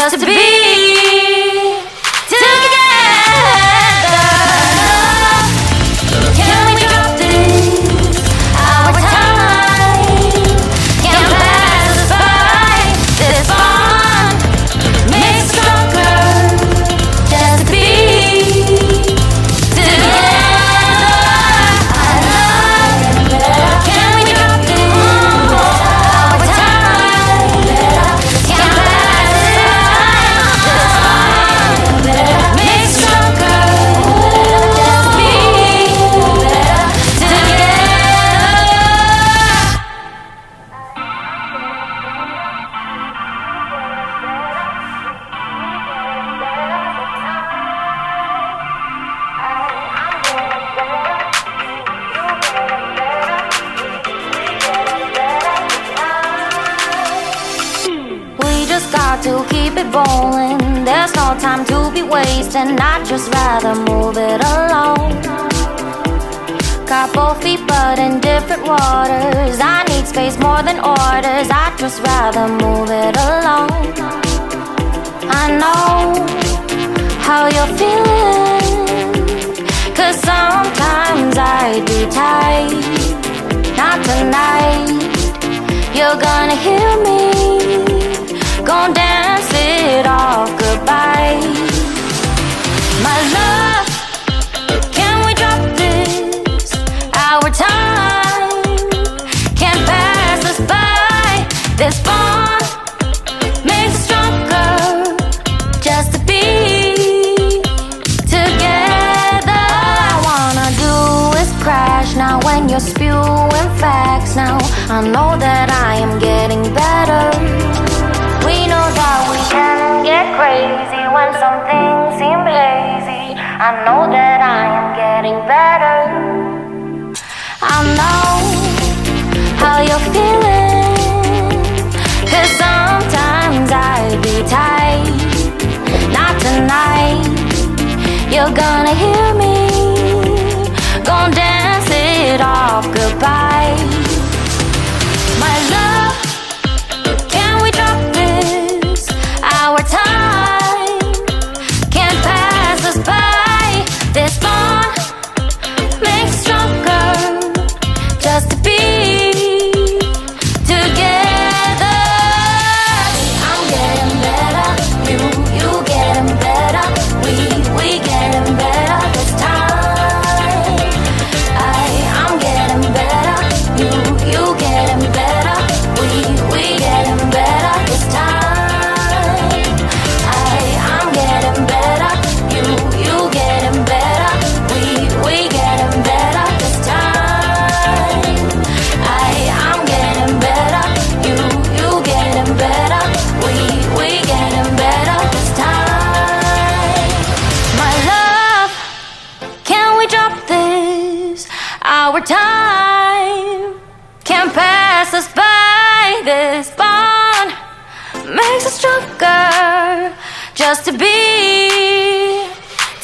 just to be together. Can we drop this? Our time can't pass us by. This bond makes stronger just to be together. I love you. Can we drop this? Our time can't pass us by. This bond makes stronger just to be together. We just got to keep it rolling. There's no time to be wasting. I'd just rather move it along. Got both feet but in different waters. I need space more than orders. I'd just rather move it along. I know how you're feeling, 'cause sometimes I do tight. Not tonight. You're gonna hear me. Gon' dance it off goodbye. My love, can we drop this? Our time can't pass us by. This bond makes us stronger just to be together. All I wanna do is crash now when you're spewing facts. Now I know that I am getting better. We know that we can get crazy when some things seem hazy. I know that I am getting better. I know how you're feeling, 'cause sometimes I be tight. Not tonight. You're gonna hear me. Gon' dance it off goodbye. My love, can we drop this? Our time can't pass us by. This bond makes us stronger just to be together. I'm getting better, you getting better. We getting better this time. I'm getting better, you getting better. We getting better this time. I'm getting better, you getting better. We getting better this time. I'm getting better, you getting better. We getting better this time. My love, can we drop this? Our time can't pass us by. This bond makes us stronger just to be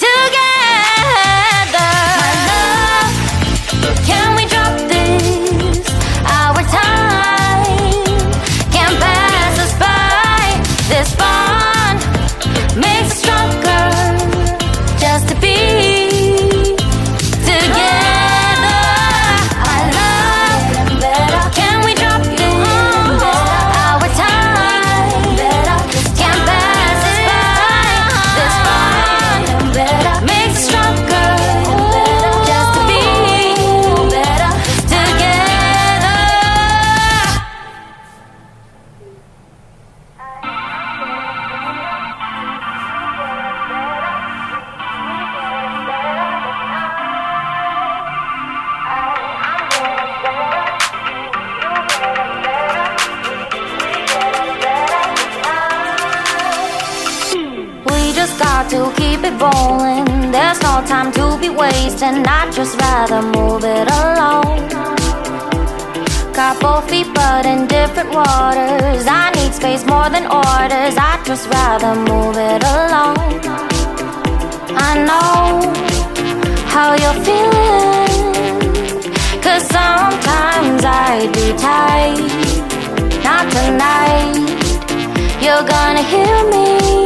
together. My love, can we drop this? Our time can't pass us by. This bond makes us stronger just to be together. I love, can we drop this? Our time can't pass us by. This bond makes us stronger just to be together. We just got to keep it rolling. There's no time to be wasting. I'd just rather move it along. Got both feet but in different waters. I need space more than orders. I'd just rather move it along. I know how you're feeling, 'cause sometimes I do tight. Not tonight. You're gonna hear me.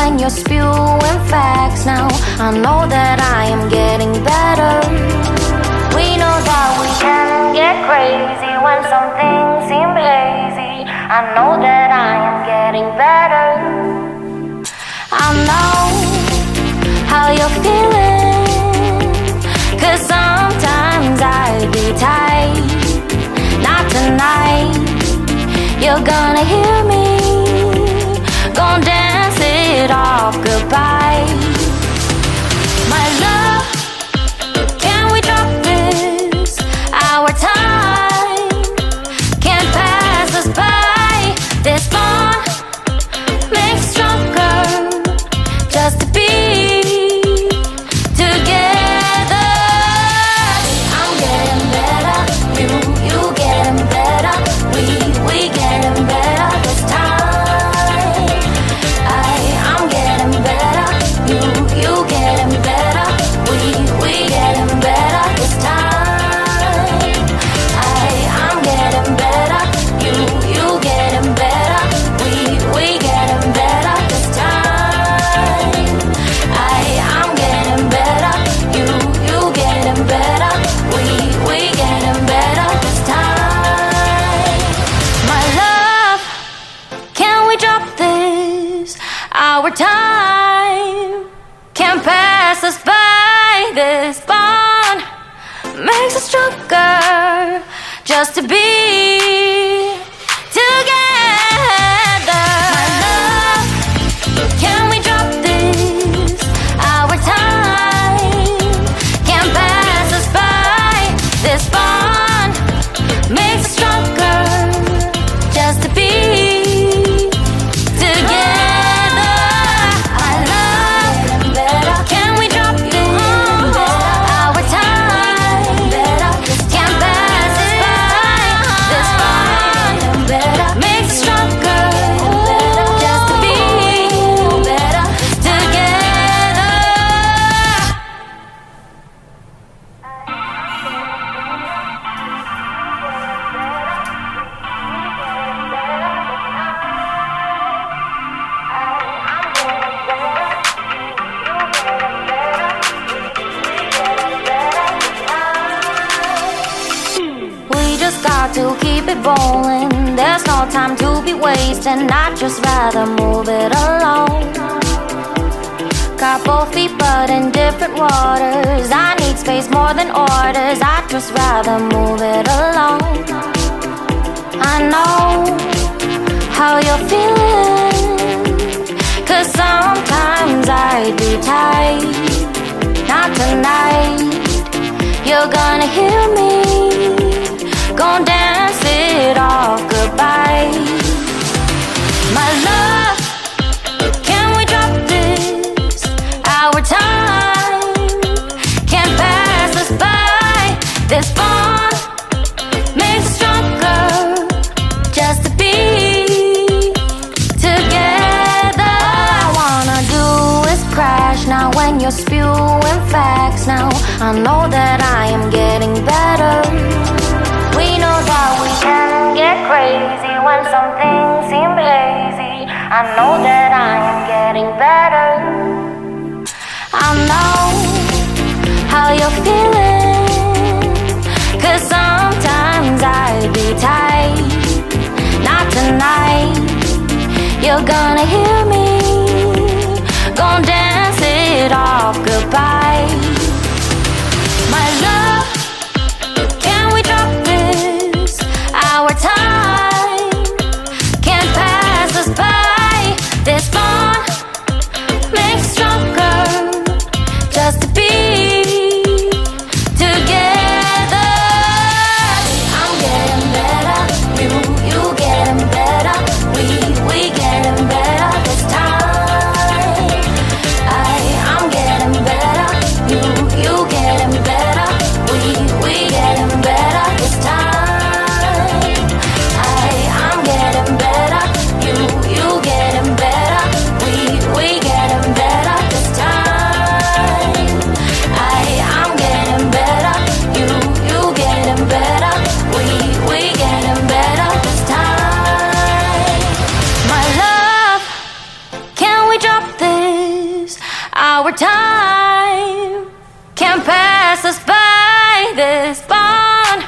when you're spewing facts. Now I know that I am getting better. We know that we can get crazy when some things seem hazy. I know that I am getting better. I know how you're feeling, 'cause sometimes I'd be tight. Not tonight, you're gonna hear me. Gonna dance it off goodbye. My love, can we drop this? Our time can't pass us by. This bond makes us stronger just to be together. I'm getting better, you getting better. We getting better this time. I'm getting better, you getting better. We getting better this time. I'm getting better, you getting better. We getting better this time. I'm getting better, you getting better. We getting better this time. My love, can we drop this? Our time can't pass us by. This bond makes us stronger just to be together. My love, can we drop this? Our time can't pass us by. This bond makes us stronger just to be together. I love, can we drop this? Our time can't pass us by. This bond makes us stronger just to be together. We just got to keep it rolling. There's no time to be wasting. I'd just rather move it along. Got both feet but in different waters. I need space more than orders. I'd just rather move it along. I know how you're feeling, 'cause sometimes I'd be tight. Not tonight, you're gonna hear me. Gonna dance it off goodbye. My love, can we drop this? Our time can't pass us by. This bond makes us stronger just to be together. All I wanna do is crash now when you're spewing facts. Now I know that I am getting better. We know that we can get crazy when some things seem hazy. I know that I am getting better. I know how you're feeling, 'cause sometimes I'd be tight. Not tonight, you're gonna hear me. Gonna dance it off goodbye. My love, can we drop this? Our time can't pass us by. This bond makes us stronger just to be together. I'm getting better, you getting better. We getting better this time. I'm getting better, you getting better. We getting better this time. I'm getting better, you getting better. We getting better this time. I'm getting better, you getting better. We getting better this time. My love, can we drop this? Our time can't pass us by. This bond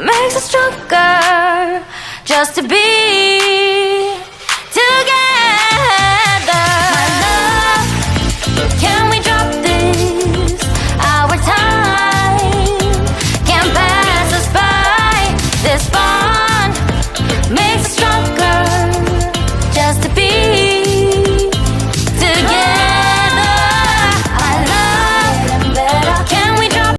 makes us stronger just to be together. My love, can we drop this? Our time can't pass us by. This bond makes us